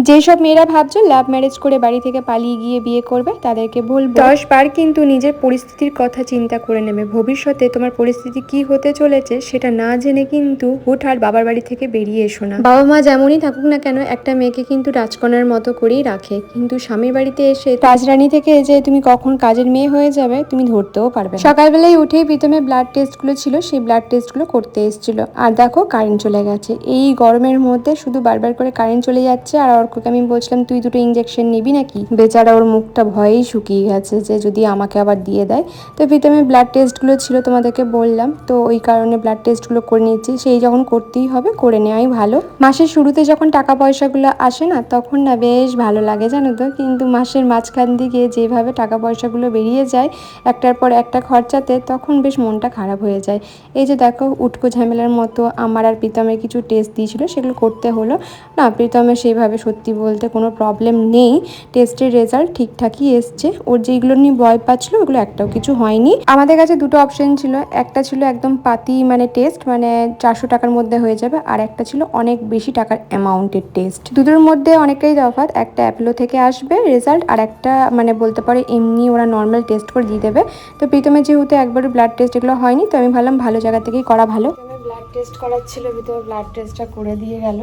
যেসব মেয়েরা ভাবছো লাভ ম্যারেজ করে বাড়ি থেকে পালিয়ে গিয়ে বিয়ে করবে তাদেরকে বলবো 10 বার কিন্তু নিজের পরিস্থিতির কথা চিন্তা করে নেবে। ভবিষ্যতে তোমার পরিস্থিতি কি হতে চলেছে সেটা না জেনে কিন্তু হুটহাট বাবার বাড়ি থেকে বেরিয়ে এসো না। বাবা মা যেমনই থাকুক না কেন একটা মেয়েকে কিন্তু রাজকন্যার মতো করেই রাখে, কিন্তু স্বামীর বাড়িতে এসে রাজরানী থেকে যে তুমি কখন কাজের মেয়ে হয়ে যাবে তুমি ধরতেও পারবে না। সকালবেলায় উঠেই প্রথমে ব্লাড টেস্টগুলো ছিল, সেই ব্লাড টেস্টগুলো করতে এসেছিল। আর দেখো কারেন্ট চলে গেছে। এই গরমের মধ্যে শুধু বারবার করে কারেন্ট চলে যাচ্ছে। আর অর্ককে আমি বলছিলাম তুই দুটো ইঞ্জেকশন নিবি নাকি, বেচারা ওর মুখটা ভয়েই শুকিয়ে গেছে যে যদি আমাকে আবার দিয়ে দেয়। তো প্রথমে ব্লাড টেস্টগুলো ছিল তোমাদেরকে বললাম, তো ওই কারণে ব্লাড টেস্টগুলো করে নিচ্ছি। সেই যখন করতেই হবে করে নেওয়াই ভালো। মাসের শুরুতে যখন টাকা পয়সাগুলো আসে না তখন না বেশ ভালো লাগে জানো তো, কিন্তু মাসের মাঝখান দিকে যেভাবে টাকা পয়সাগুলো বেরিয়ে যায় একটার পর একটা খরচাতে, তখন বেশ মনটা খারাপ হয়ে যায়। এই যে দেখো উটকো ঝামেলার মতো আমার আর প্রীতমের কিছু টেস্ট দিয়েছিল, সেগুলো করতে হলো না। প্রীতমের সেইভাবে সত্যি বলতে কোনো প্রবলেম নেই, টেস্টের রেজাল্ট ঠিকঠাকই এসছে। ওর যেগুলো নিয়ে ভয় পাচ্ছিল ওগুলো একটাও কিছু হয়নি। আমাদের কাছে দুটো অপশন ছিল, একটা ছিল একদম পাতি মানে টেস্ট মানে 400 টাকার মধ্যে হয়ে যাবে, আর একটা ছিল অনেক বেশি টাকার অ্যামাউন্টের টেস্ট। দুটোর মধ্যে অনেকটাই তফাৎ, একটা অ্যাপোলো থেকে আসবে রেজাল্ট আর একটা মানে বলতে পারে এমনি ওরা নর্মাল টেস্ট করে দিয়ে দেবে। তো প্রীতমের যেহেতু একবারও ব্লাড টেস্ট এগুলো হয়নি, তো আমি ভাবলাম ভালো জায়গা থেকেই করা ভালো। ব্লাড টেস্ট করার ছিল, ভিতরে ব্লাড টেস্টটা করে দিয়ে গেল।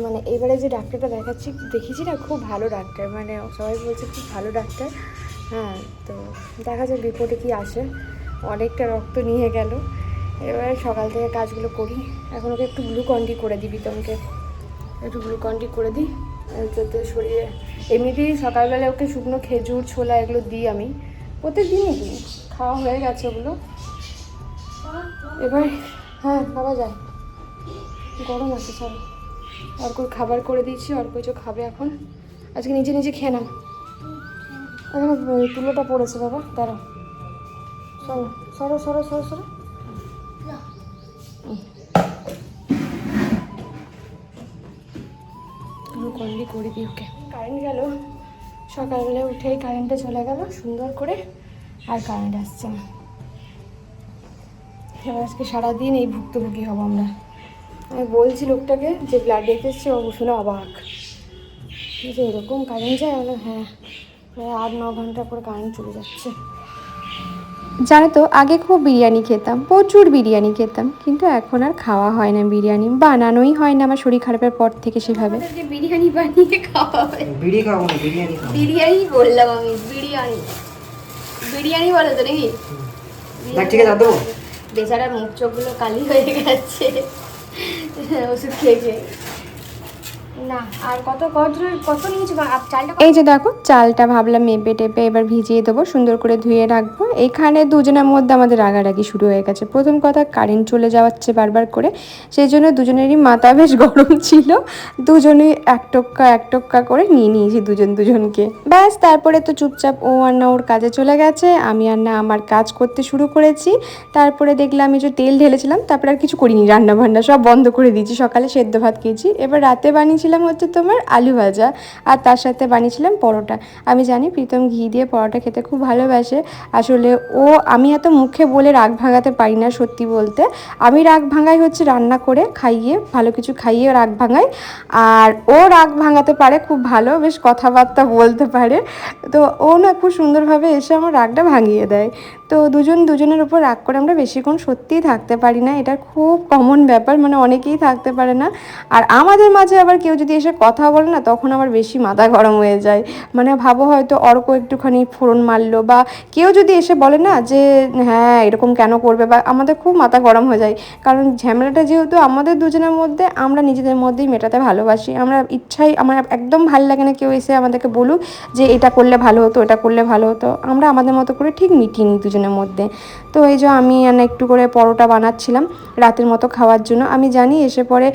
মানে এবারে যে ডাক্তারটা দেখেছি না খুব ভালো ডাক্তার, মানে সবাই বলছে খুব ভালো ডাক্তার। হ্যাঁ, তো দেখা যাক রিপোর্টে কি আসে। অনেকটা রক্ত নিয়ে গেল। এবারে সকাল থেকে কাজগুলো করি। এখন ওকে একটু গ্লুকন্ডি করে দিই, প্রীতমকে একটু গ্লুকন্ডি করে দিই যাতে শরীরে। এমনিতেই সকালবেলা ওকে শুকনো খেজুর ছোলা এগুলো দিই, আমি প্রত্যেকদিনই দিই, খাওয়া হয়ে গেছে ওগুলো। এবার হ্যাঁ খাওয়া যায়, গরম আছে সব। অর্কর খাবার করে দিয়েছি, অর্ক কিছু খাবে এখন। আজকে নিজে নিজে খেয়ে নাও। এখন তুলোটা পড়েছে বাবা, দাঁড়াও, সরো সরো সরো সরো সরো। গ্লুকন্ডি করে দিই ওকে। কারেন্ট গেল, সকালবেলা উঠেই কারেন্টটা চলে গেল সুন্দর করে, আর কারেন্ট আসছে না। এবার আজকে সারাদিন এই ভুক্তভোগী হব আমরা। আমি বলছি লোকটাকে যে ব্লাড দেখতে এসছে, ও শুনে অবাক যে এরকম কারেন্ট যায়। বলো হ্যাঁ, প্রায় 8-9 ঘন্টা পর কারেন্ট চলে যাচ্ছে। জানো তো আগে খুব বিরিয়ানি খেতাম, প্রচুর বিরিয়ানি খেতাম, কিন্তু এখন আর খাওয়া হয় না, বিরিয়ানি বানানোই হয় না আমার শরীর খারাপের পর থেকে সেভাবে। বিরিয়ানি বানিয়ে খাওয়া হয়, বিরিয়ানি বললাম আমি, বিরিয়ানি বিরিয়ানি বলো তো নাকি? ঠিক আছে, বেচারার মুখ চোখগুলো কালি হয়ে গেছে ওষুধ খেয়েছে না। আর কত নিয়েছি চালটা? এই যে দেখো চালটা ভাবলাম মেপে টেপে এবার ভিজিয়ে দেবো, সুন্দর করে ধুয়ে রাখবো। এইখানে দুজনের মধ্যে আমাদের রাগারাগি শুরু হয়ে গেছে। প্রথম কথা কারেন্ট চলে যাওয়াচ্ছে বারবার করে, সেই জন্য দুজনেরই মাথা বেশ গরম ছিল। দুজনেই এক টোক্কা করে নিয়ে নিয়েছি দুজনকে। ব্যাস তারপরে তো চুপচাপ ও আর না ওর কাজে চলে গেছে, আমি আর না আমার কাজ করতে শুরু করেছি। তারপরে দেখলাম আমি যে তেল ঢেলেছিলাম, তারপরে আর কিছু করিনি, রান্না বান্না সব বন্ধ করে দিয়েছি। সকালে সেদ্ধ ভাত খেয়েছি, এবার রাতে বানিয়েছিলাম হচ্ছে তোমার আলু ভাজা, আর তার সাথে বানিয়েছিলাম পরোটা। আমি জানি প্রীতম ঘি দিয়ে পরোটা খেতে খুব ভালোবাসে। আসলে আমি এত মুখে বলে রাগ ভাঙাতে পারি না সত্যি বলতে। আমি রাগ ভাঙাই হচ্ছে রান্না করে খাইয়ে, ভালো কিছু খাইয়ে রাগ ভাঙাই। আর ও রাগ ভাঙাতে পারে খুব ভালো, বেশ কথাবার্তা বলতে পারে। তো ও না খুব সুন্দরভাবে এসে আমার রাগটা ভাঙিয়ে দেয়। তো দুজনের উপর রাগ করে আমরা বেশিক্ষণ সত্যিই থাকতে পারি না, এটা খুব কমন ব্যাপার, মানে অনেকেই থাকতে পারে না। আর আমাদের মাঝে আবার কেউ যদি এসে কথা বলে না তখন আমার বেশি মাথা গরম হয়ে যায়। মানে ভাবো হয়তো অর্ক একটুখানি ফোড়ন মারলো, বা কেউ যদি এসে বলে না যে হ্যাঁ এরকম কেন করবে, বা আমাদের খুব মাথা গরম হয়ে যায়। কারণ ঝামেলাটা যেহেতু আমাদের দুজনের মধ্যে, আমরা নিজেদের মধ্যেই মেটাতে ভালোবাসি। আমরা আমার একদম ভালো লাগে না কেউ এসে আমাদেরকে বলুক যে এটা করলে ভালো হতো, এটা করলে ভালো হতো। আমরা আমাদের মতো করে ঠিক মিটিয়ে নিই দুজনের মধ্যে। তো এই যে আমি একটু করে পরোটা বানাচ্ছিলাম রাতের মতো খাওয়ার জন্য। আমি জানি এসে পরে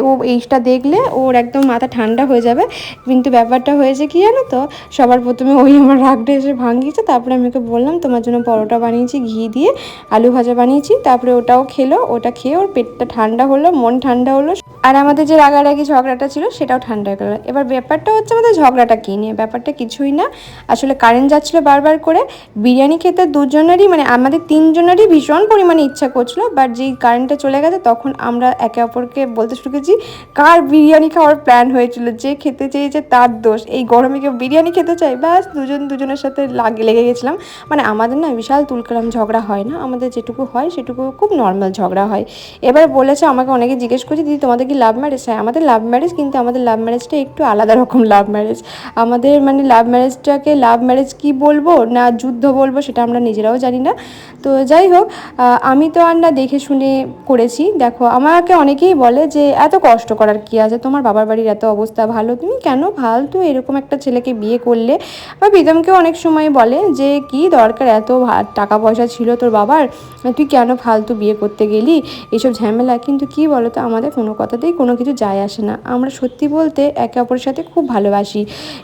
ও এইটা দেখলে ওর একদম মাথা ঠান্ডা হয়ে যাবে, কিন্তু ব্যাপারটা হয়েছে কি জানো তো, সবার প্রথমে ওই আমার রাগটা এসে ভাঙিয়েছে। তারপরে আমি ওকে বললাম তোমার জন্য পরোটা বানিয়েছি, ঘি দিয়ে আলু ভাজা বানিয়েছি। তারপরে ওটাও খেলো, ওটা খেয়ে ওর পেটটা ঠান্ডা হলো, মন ঠান্ডা হলো, আর আমাদের যে রাগারাগি ঝগড়াটা ছিল সেটাও ঠান্ডা হয়ে গেল। এবার ব্যাপারটা হচ্ছে আমাদের ঝগড়াটা কী নিয়ে, ব্যাপারটা কিছুই না। আসলে কারেন্ট যাচ্ছিলো বারবার করে, বিরিয়ানি খেতে দুজনেরই মানে আমাদের তিনজনেরই ভীষণ পরিমাণে ইচ্ছা করছিল, বাট যেই কারেন্টটা চলে গেছে তখন আমরা একে অপরকে বলতে শুরু করেছি কার বিরিয়ানি খাওয়ার প্ল্যান হয়েছিল, যে খেতে চেয়েছে তার দোষ, এই গরমে কেউ বিরিয়ানি খেতে চায়, ব্যাস দুজনের সাথে লেগে গেছিলাম। মানে আমাদের না বিশাল তুলকালাম ঝগড়া হয় না, আমাদের যেটুকু হয় সেটুকু খুব নর্মাল ঝগড়া হয়। এবার বলেছে, আমাকে অনেকে জিজ্ঞেস করছে দিদি তোমাদের কি লাভ ম্যারেজ? হ্যাঁ আমাদের লাভ ম্যারেজ, কিন্তু আমাদের লাভ ম্যারেজটা একটু আলাদা রকম লাভ ম্যারেজ। আমাদের মানে লাভ ম্যারেজটাকে লাভ ম্যারেজ কি বলবো না যুদ্ধ বলবো সেটা আমরা নিজেরাও জানি না। তো যাই হোক, আমি তো আর না দেখে শুনে করেছি। দেখো আমাকে অনেকেই বলে যে এত কষ্ট করার কি আছে, তোমার বাবার বাড়ির এত অবস্থা ভালো, তুমি কেন ফালতু এরকম একটা ছেলেকে বিয়ে করলে। বা প্রীতমকেও অনেক সময় বলে যে কি দরকার, এত টাকা পয়সা ছিল তোর বাবার, তুই কেন ফালতু বিয়ে করতে গেলি, এইসব ঝামেলা। কিন্তু কি বলো তো, আমাদের কোনো কথাতেই কোনো কিছু যায় আসে না, আমরা সত্যি বলতে একে অপরের সাথে খুব ভালোবাসি।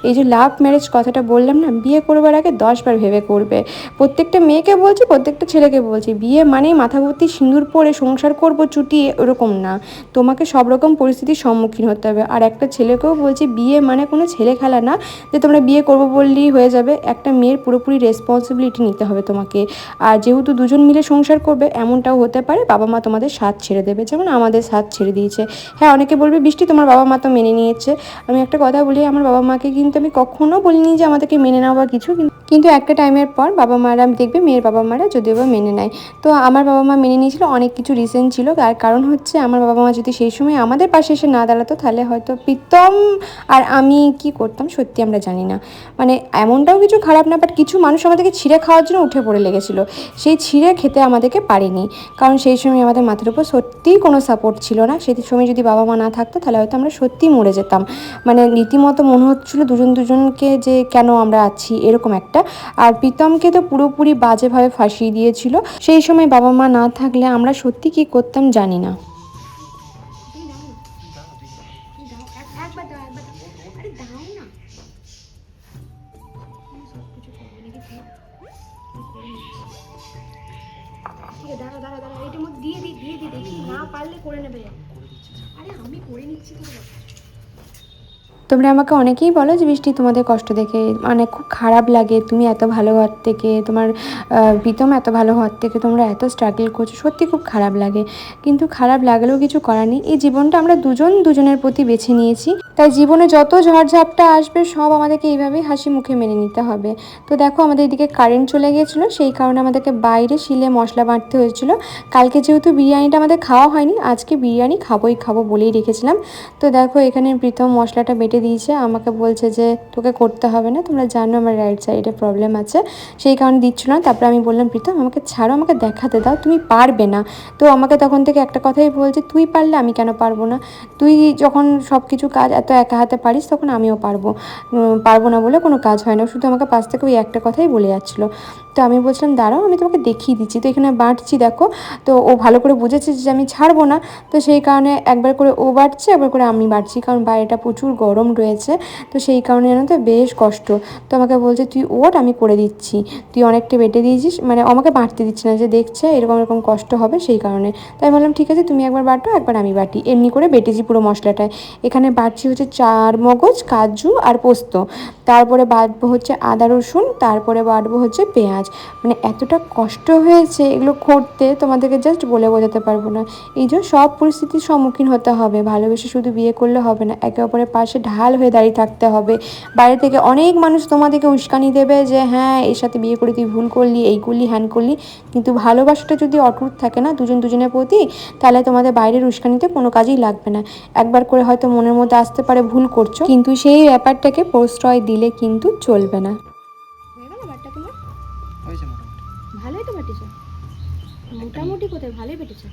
এই যে লাভ ম্যারেজ কথাটা বললাম না, বিয়ে করবার আগে 10বার ভেবে করবে। প্রত্যেকটা মেয়েকে বলছি, প্রত্যেকটা ছেলেকে বলছি, বিয়ে মানেই মাথা ভর্তি সিঁদুর পরে সংসার করব চুটিয়ে, ওরকম না। তোমাকে সব রকম পরিস্থিতির সম্মুখীন হতে হবে। আর একটা ছেলেকেও বলছি, বিয়ে মানে কোনো ছেলে খেলা না যে তোমরা বিয়ে করবো বললেই হয়ে যাবে। একটা মেয়ের পুরোপুরি রেসপন্সিবিলিটি নিতে হবে তোমাকে। আর যেহেতু দুজন মিলে সংসার করবে, এমনটাও হতে পারে বাবা মা তোমাদের সাথ ছেড়ে দেবে, যেমন আমাদের সাথ ছেড়ে দিয়েছে। হ্যাঁ অনেকে বলবে বৃষ্টি তোমার বাবা মা তো মেনে নিয়েছে। আমি একটা কথা বলি, আমার বাবা মাকে কিন্তু আমি কখনো বলিনি যে আমাদেরকে মেনে নেওয়া বা কিছু, কিন্তু একটা টাইমের পর বাবা মারা দেখবে, মেয়ের বাবা মারা যদিও বা মেনে নেয়। তো আমার বাবা মা মেনে নিয়েছিল, অনেক কিছু রিজন ছিল। তার কারণ হচ্ছে আমার বাবা মা যদি সেই সময় আমাদের পাশে এসে না দাঁড়াতো, তাহলে হয়তো প্রীতম আর আমি কি করতাম সত্যি আমরা জানি না। মানে এমনটাও কিছু খারাপ না, বাট কিছু মানুষ আমাদেরকে ছিঁড়ে খাওয়ার জন্য উঠে পড়ে লেগেছিল, সেই ছিঁড়ে খেতে আমাদেরকে পারিনি। কারণ সেই সময় আমাদের মাথার উপর সত্যিই কোনো সাপোর্ট ছিল না। সেই সময় যদি বাবা মা না থাকতো তাহলে হয়তো আমরা সত্যিই মরে যেতাম। মানে রীতিমতো মনে হচ্ছিলো দুজনকে যে কেন আমরা আছি, এরকম একটা। আর প্রীতমকে তো পুরোপুরি বাজেভাবে ফাঁসিয়ে দিয়েছিল। সেই সময় বাবা মা না থাকলে আমরা সত্যি কি করতাম জানি না। দাঁড়া দাঁড়া দাঁড়া, এটার মধ্যে দিয়ে দিই দেখি, না পারলে করে নেবে। আরে আমি করে নিচ্ছি তো। তোমরা আমাকে অনেকেই বলো যে বৃষ্টি তোমাদের কষ্ট দেখে মানে খুব খারাপ লাগে, তুমি এত ভালো ঘর থেকে, তোমার প্রীতম এত ভালো ঘর থেকে তোমরা এত স্ট্রাগল করছো, সত্যি খুব খারাপ লাগে। কিন্তু খারাপ লাগলেও কিছু করার নেই, এই জীবনটা আমরা দুজনের প্রতি বেছে নিয়েছি, তাই জীবনে যত ঝড়ঝাপটা আসবে সব আমাদেরকে এইভাবেই হাসি মুখে মেনে নিতে হবে। তো দেখো আমাদের এদিকে কারেন্ট চলে গিয়েছিলো, সেই কারণে আমাদেরকে বাইরে শিলে মশলা বাটতে হয়েছিল। কালকে যেহেতু বিরিয়ানিটা আমাদের খাওয়া হয়নি, আজকে বিরিয়ানি খাবো বলেই রেখেছিলাম। তো দেখো এখানে প্রীতম মশলাটা বেটে দিয়েছে, আমাকে বলছে যে তোকে করতে হবে না, তোমরা জানো আমার রাইট সাইডে প্রবলেম আছে, সেই কারণে দিচ্ছিল না। তারপরে আমি বললাম প্রীতম আমাকে ছাড়ো, আমাকে দেখাতে দাও, তুমি পারবে না। তো আমাকে তখন থেকে একটা কথাই বলছে, তুই পারলে আমি কেন পারবো না, তুই যখন সব কিছু কাজ এত একা হাতে পারিস তখন আমিও পারবো না বলে কোনো কাজ হয় না। শুধু আমাকে পাশ থেকে ওই একটা কথাই বলে যাচ্ছিলো। তো আমি বলছিলাম দাঁড়াও আমি তোমাকে দেখিয়ে দিচ্ছি। তো এখানে বাটছি দেখো, তো ও ভালো করে বুঝেছে যে আমি ছাড়বো না, তো সেই কারণে একবার করে ও বাটছে, একবার করে আমি বাটছি, কারণ বাইরেটা প্রচুর গরম রয়েছে। তো সেই কারণে জানো তো বেশ কষ্ট। তো আমাকে বলছে তুই ওঠ আমি করে দিচ্ছি, তুই অনেকটা বেটে দিয়েছিস, মানে আমাকে বাটতে দিচ্ছে না, যে দেখছে এরকম কষ্ট হবে সেই কারণে। তাই বললাম ঠিক আছে তুমি একবার বাটো একবার আমি বাটি, এমনি করে বেটেছি পুরো মশলাটায়। এখানে বাটছি হচ্ছে চার মগজ, কাজু আর পোস্ত, তারপরে বাটবো হচ্ছে আদা রসুন, তারপরে বাটবো হচ্ছে পেঁয়াজ। মানে এতটা কষ্ট হয়েছে এগুলো করতে তোমাদেরকে জাস্ট বলে বোঝাতে পারবো না। এই যে সব পরিস্থিতির সম্মুখীন হতে হবে, ভালোবেসে শুধু বিয়ে করলে হবে না, একে অপরের পাশে ঢাল হয়ে দাঁড়িয়ে থাকতে হবে। বাইরে থেকে অনেক মানুষ তোমাদেরকে উস্কানি দেবে যে হ্যাঁ এর সাথে বিয়ে করে তুই ভুল করলি, এই করলি হ্যান করলি, কিন্তু ভালোবাসাটা যদি অটুট থাকে না দুজনের প্রতি, তাহলে তোমাদের বাইরের উস্কানিতে কোনো কাজেই লাগবে না। একবার করে হয়তো মনের মধ্যে আসতে পারে ভুল করছো, কিন্তু সেই ব্যাপারটাকে প্রশ্রয় দিলে কিন্তু চলবে না। ভালোই তো বেটেছে, মোটামুটি কোথায় ভালোই বেটেছে।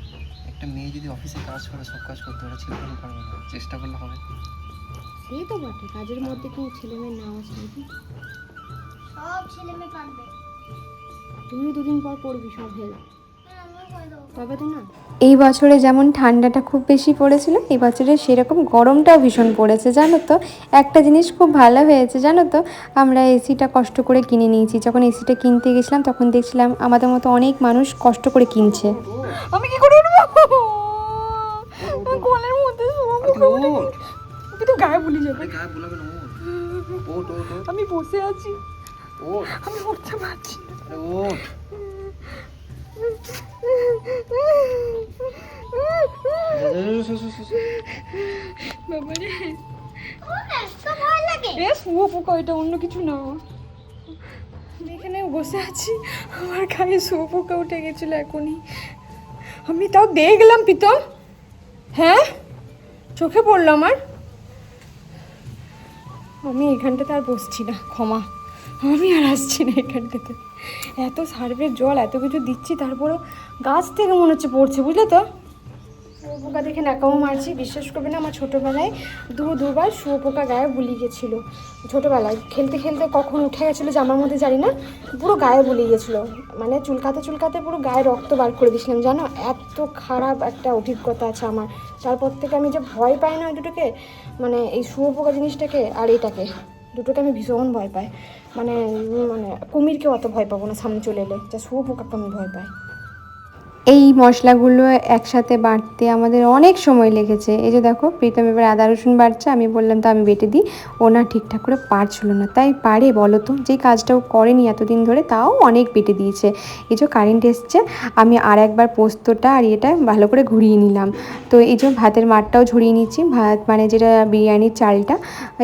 একটা মেয়ে যদি অফিসে কাজ করে সব কাজ করতে পারে, ছেলে কেন পারবে না? চেষ্টা করলে হবে। সেই তো বটে, কাজের মধ্যে কি ছেলে মেয়ে নাও আছে নাকি? সব ছেলে মেয়ে পারবে। তুমিও দুদিন পর পড়বি সব হেল্প, তবে তো না। এই বছরে যেমন ঠান্ডাটা খুব বেশি পড়েছিল, এই বছরে সেরকম গরমটাও ভীষণ পড়েছে জানো তো। একটা জিনিস খুব ভালো হয়েছে জানো তো, আমরা এসিটা কষ্ট করে কিনে নিয়েছি। যখন এসিটা কিনতে গেছিলাম তখন দেখছিলাম আমাদের মতো অনেক মানুষ কষ্ট করে কিনছে। আমি কি করে উঠবো, কোলের মধ্যে তুই তো গায়ে ভুলে যাবে। গায়ে বুলাবে না, আমি বসে আছি। ওঠ, আমি উঠতে পারছি না। আরে ওঠ। যা, যা, যা, শু, শু, শু, শু। বাবা রে, তো ভয় লাগে। এ শুয়ো পোকা, এটা অন্য কিছু না। আমি এখানে বসে আছি, আমার গায়ে শুয়ো পোকা উঠে গেছিলো এখনই। আমি তাও দেখলাম প্রীতম, হ্যাঁ চোখে পড়লো আমার। আমি এখানটাতে আর বসছি না, ক্ষমা, আমি আর আসছি না এখানটাতে। এত সার্ফের জল এত কিছু দিচ্ছি, তারপরেও গাছ থেকে মনে হচ্ছে পড়ছে, বুঝলে তো। শুয়োপোকা দেখে নাকাও মারছি, বিশ্বাস করবে না, আমার ছোটোবেলায় দুবার শুয়োপোকা গায়ে বুলি গেছিলো। ছোটোবেলায় খেলতে খেলতে কখন উঠে গেছিলো জামার মধ্যে জানি না, পুরো গায়ে বুলি গেছিলো, মানে চুলকাতে চুলকাতে পুরো গায়ে রক্ত বার করে দিয়েছিলাম জানো। এত খারাপ একটা অভিজ্ঞতা আছে আমার। তারপর থেকে আমি যে ভয় পাই না ওই দুটোকে, মানে এই শুয়োপোকা জিনিসটাকে আর এটাকে, দুটোকে আমি ভীষণ ভয় পাই। মানে মানে কুমিরকে অত ভয় পাবো না সামনে চলে এলে, যা শুয়োপোকাকে আমি ভয় পাই। এই মশলাগুলো একসাথে বাটতে আমাদের অনেক সময় লেগেছে। এই যে দেখো প্রীতম এবার আদা রসুন বাটছে, আমি বললাম তো আমি বেটে দিই, ও না ঠিকঠাক করে পারছিল না। তাই পারে বলো তো, যেই কাজটাও করেনি এতদিন ধরে তাও অনেক বেটে দিয়েছে। এই যে কারেন্ট এসছে, আমি আর একবার পোস্তটা আর এটা ভালো করে ঘুরিয়ে নিলাম। তো এই যে ভাতের মাঠটাও ঝরিয়ে নিচ্ছি, ভাত মানে যেটা বিরিয়ানির চালটা।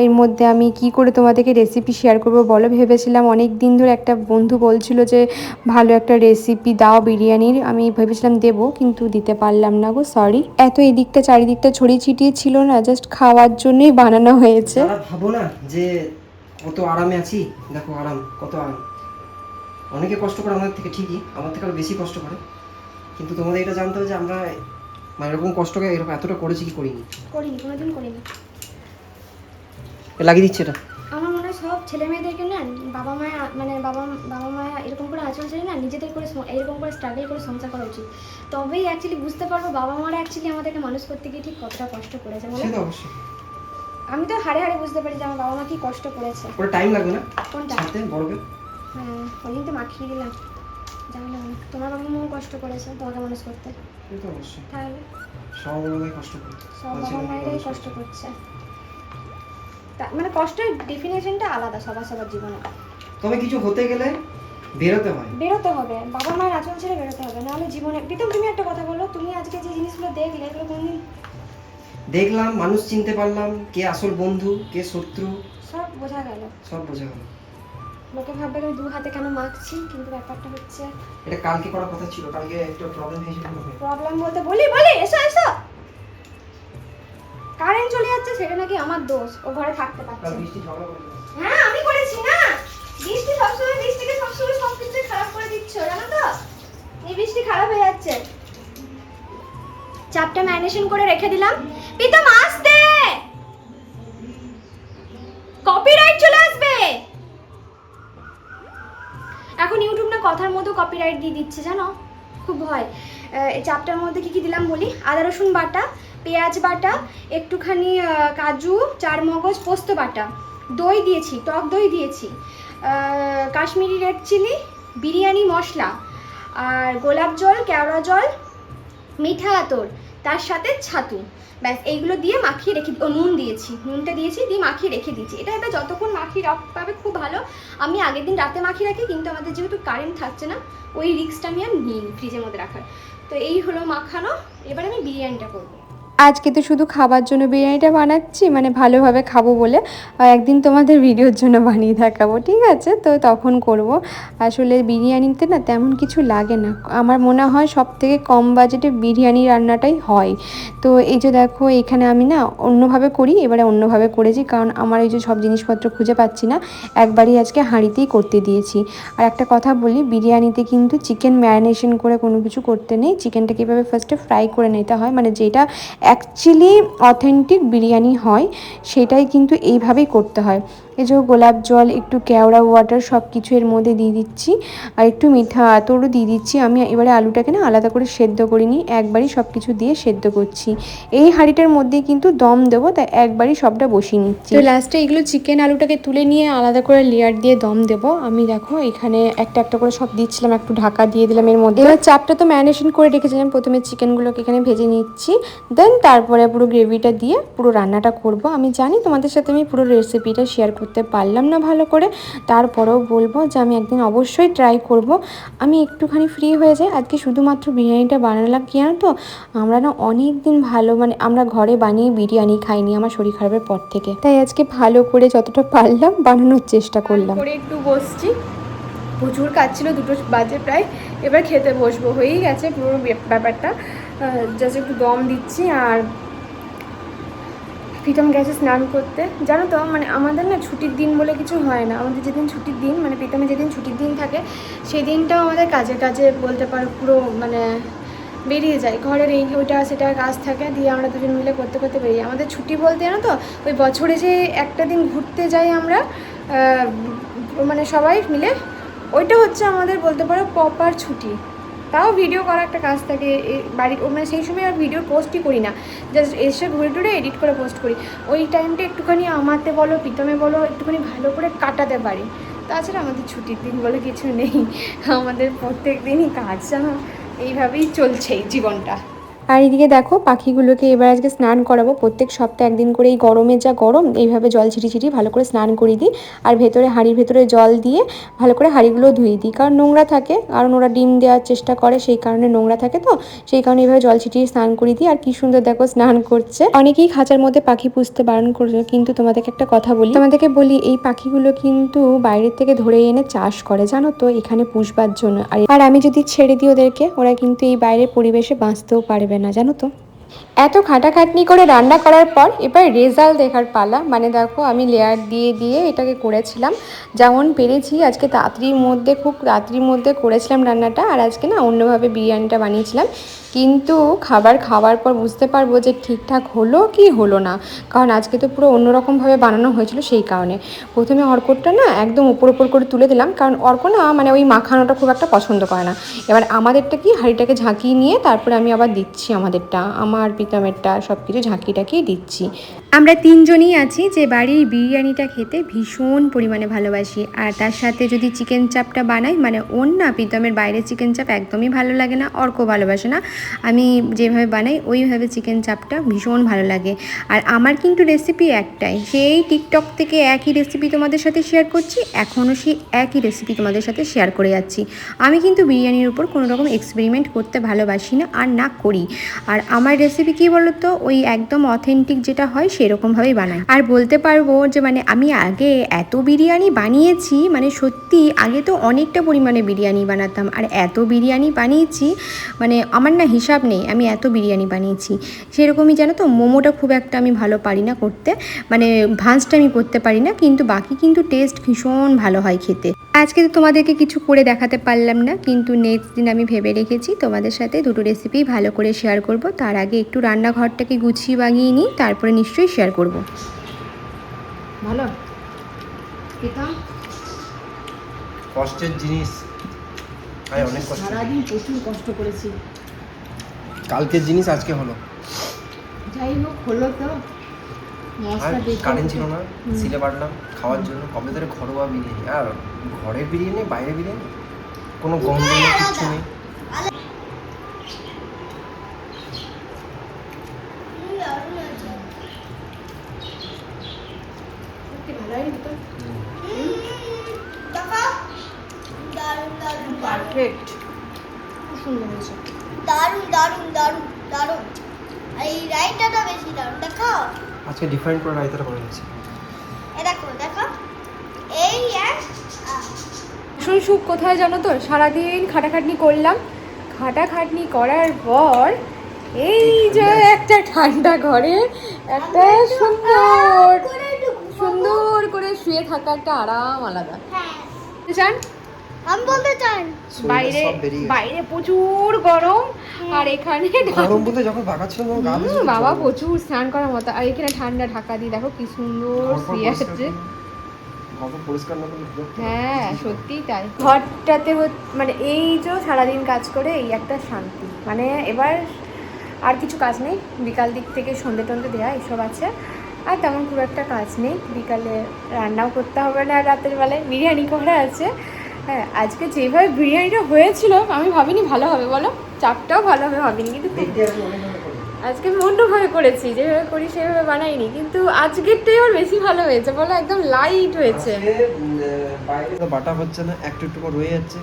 এর মধ্যে আমি কি করে তোমাদেরকে রেসিপি শেয়ার করব বলো, ভেবেছিলাম অনেক দিন ধরে, একটা বন্ধু বলছিল যে ভালো একটা রেসিপি দাও বিরিয়ানির, আমি ভেবেছিলাম দেবো কিন্তু দিতে পারলাম না গো, সরি। এত এদিকটা চারিদিকটা ছড়িয়ে ছিটিয়ে ছিল না, জাস্ট খাওয়ার জন্যই বানানো হয়েছে। যারা ভাবো না যে কত আরামে আছি, দেখো আরাম, কত আরাম। অনেকে কষ্ট করে আমাদের থেকে, ঠিকই আমার থেকে আরো বেশি কষ্ট করে, কিন্তু তোমাদের এটা জানতে হবে যে আমরা মানে এরকম কষ্টকে এরকম এতটা করেছি কি করিনি। করিনি, কোনোদিন করিনি। লাগিয়ে দিচ্ছে এটা। আমার মনে হয় সব ছেলে মেয়েদেরকে না বাবা মায়া, মানে বাবা মায়া এরকম করে আচরণ ছেড়ে না নিজেদের করে এরকম করে স্ট্রাগল করে সংসার করা উচিত। তবেই অ্যাকচুয়ালি বুঝতে পারবো বাবা মারা অ্যাকচুয়ালি আমাদেরকে মানুষ করতে গিয়ে ঠিক কতটা কষ্ট করেছে বলে। সেটা অবশ্যই। আমি তো হাড়ে হাড়ে বুঝতে পারি যে আমার বাবা মা কি কষ্ট করেছে। ওটা টাইম লাগবে না কোনটা? ছাড়তে, বড়কে। হ্যাঁ, ওই তো মাখিয়ে দিলাম, জানলাম না তোমার বাবা মাও কষ্ট করেছে তোমাকে মানুষ করতে। সেটা অবশ্যই। তাহলে সব বাবাই কষ্ট করে, সব বাবা মায়েরাই কষ্ট করছে। মানে কষ্টের ডেফিনেশনটা আলাদা সবার জীবনে। তবে কিছু হতে গেলে বেরোতে হয়, বেরোতে হবে, বাবা মায়ের আচরণ ছেড়ে বেরোতে হবে, নাহলে জীবনে। প্রীতম তুমি একটা কথা বলো, তুমি আজকে যে জিনিসগুলো দেখলে এগুলো কোনদিন দেখলাম, মানুষ চিনতে পারলাম, কে আসল বন্ধু কে শত্রু সব বোঝা গেল। সব বোঝা গেল। লোকে ভাববে আমি 2 হাতে কেন মাখছি, কিন্তু ব্যাপারটা হচ্ছে এটা কালকে করার কথা ছিল, কালকে একটা প্রবলেম হয়েছিল। প্রবলেম বলতে বলি এসো কারেন্ট চলে যাচ্ছে, সেটা নাকি আমার দোষ, ও ঘরে থাকতে কাল পারছে। বৃষ্টি ঝগড়া করেছিল। হ্যাঁ আমি করেছি না, বৃষ্টিকে সবসময় সব কিছু খারাপ করে দিচ্ছ জানো তো। এই বৃষ্টি খারাপ হয়ে যাচ্ছে, চাপটা ম্যারিনেশন করে রেখে দিলাম। প্রীতম আসতে, কপিরাইট চলে আসবে এখন। ইউটিউব না কথার মতো কপিরাইট দিয়ে দিচ্ছে জানো, খুব ভয়। এই চাপটার মধ্যে কি কি দিলাম বলি, আদা রসুন বাটা, পেঁয়াজ বাটা, একটুখানি কাজু, চারমগজ, পোস্ত বাটা, দই দিয়েছি, টক দই দিয়েছি, কাশ্মীরি রেড চিলি, বিরিয়ানি মশলা, আর গোলাপ জল, কেওড়া জল, মিঠা আতর, তার সাথে ছাতু, ব্যাস এইগুলো দিয়ে মাখিয়ে রেখে, নুন দিয়েছি, নুনটা দিয়েছি, দিয়ে মাখিয়ে রেখে দিয়েছি। এটা এবার যতক্ষণ মাখিয়ে রাখতে পারবে খুব ভালো। আমি আগের দিন রাতে মাখিয়ে রাখি, কিন্তু আমাদের যেহেতু কারেন্ট থাকছে না ওই রিস্কটা আমি আর নিইনি ফ্রিজের মধ্যে রাখার। তো এই হলো মাখানো, এবার আমি বিরিয়ানিটা করবো। আজকে তো শুধু খাবার জন্য বিরিয়ানিটা বানাচ্ছি, মানে ভালোভাবে খাবো বলে। আর একদিন তোমাদের ভিডিওর জন্য বানিয়ে দেখাবো, ঠিক আছে? তো তখন করব। আসলে বিরিয়ানিতে না তেমন কিছু লাগে না, আমার মনে হয় সব থেকে কম বাজেটে বিরিয়ানি রান্নাটাই হয়। তো এই যে দেখো এখানে আমি না অন্যভাবে করি, এবারে অন্যভাবে করেছি, কারণ আমার এই যে সব জিনিসপত্র খুঁজে পাচ্ছি না, একবারই আজকে হাঁড়িতেই করতে দিয়েছি। আর একটা কথা বলি, বিরিয়ানিতে কিন্তু চিকেন ম্যারিনেশন করে কোনো কিছু করতে নেই, চিকেনটাকে এভাবে ফার্স্টে ফ্রাই করে নিতে হয়, মানে যেটা অ্যাকচুয়ালি অথেন্টিক বিরিয়ানি হয় সেটাই কিন্তু এইভাবেই করতে হয়। এই যে গোলাপ জল, একটু কেওড়া ওয়াটার সব কিছু এর মধ্যে দিয়ে দিচ্ছি, আর একটু মিঠা আতরও দিয়ে দিচ্ছি। আমি এবারে আলুটাকে না আলাদা করে সেদ্ধ করিনি, একবারই সব কিছু দিয়ে সেদ্ধ করছি। এই হাঁড়িটার মধ্যেই কিন্তু দম দেবো, তাই একবারই সবটা বসিয়ে নিচ্ছি। তো লাস্টে এগুলো চিকেন আলুটাকে তুলে নিয়ে আলাদা করে লেয়ার দিয়ে দম দেবো। আমি দেখো এখানে একটা একটা করে সব দিচ্ছিলাম, একটু ঢাকা দিয়ে দিলাম এর মধ্যে। এবার চাপটা তো ম্যারিনেশন করে রেখেছিলাম, প্রথমে চিকেনগুলোকে এখানে ভেজে নিচ্ছি, দেন তারপরে পুরো গ্রেভিটা দিয়ে পুরো রান্নাটা করব। আমি জানি তোমাদের সাথে আমি পুরো রেসিপিটা শেয়ার করতে পারলাম না ভালো করে, তারপরেও বলবো যে আমি একদিন অবশ্যই ট্রাই করব। আমি একটুখানি ফ্রি হয়ে যাই আজকে, শুধুমাত্র বিরিয়ানিটা বানালাম কি জানো তো, আমরা না অনেক দিন ভালো মানে আমরা ঘরে বানিয়ে বিরিয়ানি খাইনি আমার শরীর খারাপের পর থেকে, তাই আজকে ভালো করে যতটা পারলাম বানানোর চেষ্টা করলাম। করে একটু বসছি, প্রচুর কাজ ছিল, 2টো বাজে প্রায়। এবার খেতে বসবো, হয়েই গেছে পুরো ব্যাপারটা। জাস্ট একটু দম দিচ্ছি। আর প্রীতম গেছে স্নান করতে। জানো তো মানে আমাদের না ছুটির দিন বলে কিছু হয় না। আমাদের যেদিন ছুটির দিন মানে প্রীতমের যেদিন ছুটির দিন থাকে সেই দিনটাও আমাদের কাজে কাজে বলতে পারো পুরো মানে বেরিয়ে যায়। ঘরের এই ওইটা সেটা কাজ থাকে, দিয়ে আমরা দুজন মিলে করতে করতে বেরিয়ে যাই। আমাদের ছুটি বলতে জানো তো ওই বছরে যে একটা দিন ঘুরতে যাই আমরা মানে সবাই মিলে, ওইটা হচ্ছে আমাদের বলতে পারো প্রপার ছুটি। তাও ভিডিও করা একটা কাজ থাকে বাড়ি, মানে সেই সময় আর ভিডিও পোস্টই করি না, জাস্ট এসে ঘুরে টুরে এডিট করে পোস্ট করি। ওই টাইমটা একটুখানি আমাতে বলো প্রীতমে বলো একটুখানি ভালো করে কাটাতে পারি। তাছাড়া আমাদের ছুটির দিন বলে কিছু নেই, আমাদের প্রত্যেক দিনই কাজ জানো, এইভাবেই চলছে এই জীবনটা। আর এদিকে দেখো পাখিগুলোকে এবার আজকে স্নান করাবো। প্রত্যেক সপ্তাহে একদিন করে এই গরমে যা গরম এইভাবে জল ছিটি ছিটি ভালো করে স্নান করিয়ে দিই। আর ভেতরে হাঁড়ির ভেতরে জল দিয়ে ভালো করে হাঁড়িগুলো ধুয়ে দিই, কারণ নোংরা থাকে, কারণ ওরা ডিম দেওয়ার চেষ্টা করে সেই কারণে নোংরা থাকে, তো সেই কারণে এইভাবে জল ছিটিয়ে স্নান করিয়ে দিই। আর কি সুন্দর দেখো স্নান করছে। অনেকেই খাঁচার মধ্যে পাখি পুষতে বারণ করছে, কিন্তু তোমাদেরকে একটা কথা বলি, তোমাদেরকে বলি এই পাখিগুলো কিন্তু বাইরের থেকে ধরে এনে চাষ করে জানো তো, এখানে পুষবার জন্য। আর আমি যদি ছেড়ে দিই ওদেরকে, ওরা কিন্তু এই বাইরের পরিবেশে বাঁচতেও পারবে না জানো তো। এত খাটাখাটনি করে রান্না করার পর এবার রেজাল্ট দেখার পালা। মানে দেখো আমি লেয়ার দিয়ে দিয়ে এটাকে করেছিলাম যেমন পেরেছি। আজকে খুব রাত্রির মধ্যে করেছিলাম রান্নাটা, আর আজকে না অন্যভাবে বিরিয়ানিটা বানিয়েছিলাম। কিন্তু খাওয়ার পর বুঝতে পারবো যে ঠিকঠাক হলো কি হলো না, কারণ আজকে তো পুরো অন্যরকমভাবে বানানো হয়েছিল। সেই কারণে প্রথমে অর্কটা না একদম উপর করে তুলে দিলাম, কারণ অর্ক না মানে ওই মাখানোটা খুব একটা পছন্দ করে না। এবার আমাদেরটা কি হাঁড়িটাকে ঝাঁকিয়ে নিয়ে তারপরে আমি আবার দিচ্ছি আমাদেরটা, আমার প্রীতমেরটা সব কিছু ঝাঁকিটাকেই দিচ্ছি। আমরা তিনজনই আছি যে বাড়ির বিরিয়ানিটা খেতে ভীষণ পরিমাণে ভালোবাসি। আর তার সাথে যদি চিকেন চাপটা বানাই, মানে ওর না প্রীতমের বাইরের চিকেন চাপ একদমই ভালো লাগে না, অর্ক ভালোবাসে না, আমি যেভাবে বানাই ওইভাবে চিকেন চাপটা ভীষণ ভালো লাগে। আর আমার কিন্তু রেসিপি একটাই, সেই টিকটক থেকে একই রেসিপি তোমাদের সাথে শেয়ার করছি, এখনও সেই একই রেসিপি তোমাদের সাথে শেয়ার করে যাচ্ছি। আমি কিন্তু বিরিয়ানির উপর কোনো রকম এক্সপেরিমেন্ট করতে ভালোবাসি না, আর না করি। আর আমার রেসিপি কী বলো তো, ওই একদম অথেন্টিক যেটা হয় সেরকমভাবেই বানাই। আর বলতে পারবো যে মানে আমি আগে এত বিরিয়ানি বানিয়েছি, মানে সত্যি আগে তো অনেকটা পরিমাণে বিরিয়ানি বানাতাম, আর এত বিরিয়ানি বানিয়েছি মানে আমার না হিসাব নেই, আমি এত বিরিয়ানি বানিয়েছি। সেরকমই জানো তো মোমোটা খুব একটা আমি ভালো পারি না করতে, মানে ভাঁজটা আমি করতে পারি না, কিন্তু বাকি কিন্তু টেস্ট ভীষণ ভালো হয় খেতে। আজকে তো তোমাদেরকে কিছু করে দেখাতে পারলাম না, কিন্তু নেক্সট দিন আমি ভেবে রেখেছি তোমাদের সাথে দুটো রেসিপি ভালো করে শেয়ার করব। তার আগে একটু রান্নাঘরটাকে গুছিয়ে বাগিয়ে নিই, তারপরে নিশ্চয়ই শেয়ার করব। ভালো কষ্টের জিনিস, অনেক কষ্ট, সারাদিন প্রচুর কষ্ট করেছি, কালকের জিনিস আজকে হলো। যাই হোক হলো তো। কারেন্ট ছিল না, সিলে বাড়লাম খাওয়ার জন্য। কবে ধরে ঘরোয়া বিরিয়ানি, আর ঘরের বিরিয়ানি বাইরে বিরিয়ানি কোনো গন্ধ নেই, কিচ্ছু নেই। পারফেক্ট, খুব সুন্দর হয়েছে। দারুণ দারুণ দারুণ দারুণ। এই রাইটাটা বেশি দারুণ। দেখো আজকে ডিফারেন্ট করে রায়তাটা করে নিচ্ছি। এ দেখো দেখো এই সুখ কোথায় জানো তো, সারাদিন খাটাখাটনি করলাম, খাটাখাটনি করার পর এই যে একটা ঠান্ডা ঘরে একটা সুন্দর সুন্দর করে শুয়ে থাকা একটা আরাম আলাদা। জান আমি বলতে চাই বাইরে বাইরে প্রচুর গরম, আর এখানে গরম বলতে যখন ভাগা ছিল বাবা প্রচুর স্নান করার মতো, আর এখানে ঠান্ডা ঢাকা দিয়ে দেখো কি সুন্দর শুয়ে আছে। হ্যাঁ সত্যিই তাই। ঘরটাতে মানে এই যে সারাদিন কাজ করে এই একটা শান্তি, মানে এবার আর কিছু কাজ নেই, বিকাল দিক থেকে সন্ধে টন্ধে দেওয়া এসব আছে, আর তেমন খুব একটা কাজ নেই। বিকালে রান্নাও করতে হবে না, রাতের বেলায় বিরিয়ানি করা আছে। হ্যাঁ আজকে যেভাবে বিরিয়ানিটা হয়েছিল আমি ভাবিনি ভালো হবে, বলো চাপটাও ভালো হবে ভাবিনি, কিন্তু আজকে আমি অন্যভাবে করেছি, যেভাবে করি সেভাবে বানাইনি, কিন্তু আজকেরটাই ওর বেশি ভালো হয়েছে, বলো একদম লাইট হয়েছে। বাইরে তো বাটা হচ্ছে না, একটু একটু করে রয়ে যাচ্ছে।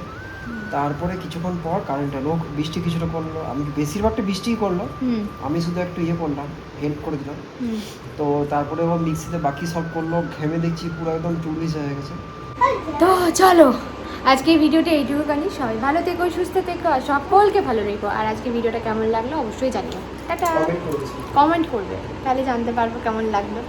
তারপরে কিছুক্ষণ পর কারেন্ট এলো, বৃষ্টি কিছুটা করলো, আমি বেশিরভাগটা বৃষ্টিই করলো, আমি শুধু একটু ইয়ে করলাম, হেল্প করে দিলাম। তো তারপরে ও মিক্সিতে বাকি সব করলো, ঘেমে দেখছি পুরো একদম চুরবিশ হয়ে গেছে। তো চলো আজকের ভিডিওটা এইটুকুখানি, সবাই ভালো থেকো, সুস্থ থেকো, আর সকলকে ভালো রেখো। আর আজকের ভিডিওটা কেমন লাগলো অবশ্যই জানিও, টাটা, কমেন্ট করেছি। কমেন্ট করবে, তাহলে জানতে পারবো কেমন লাগলো।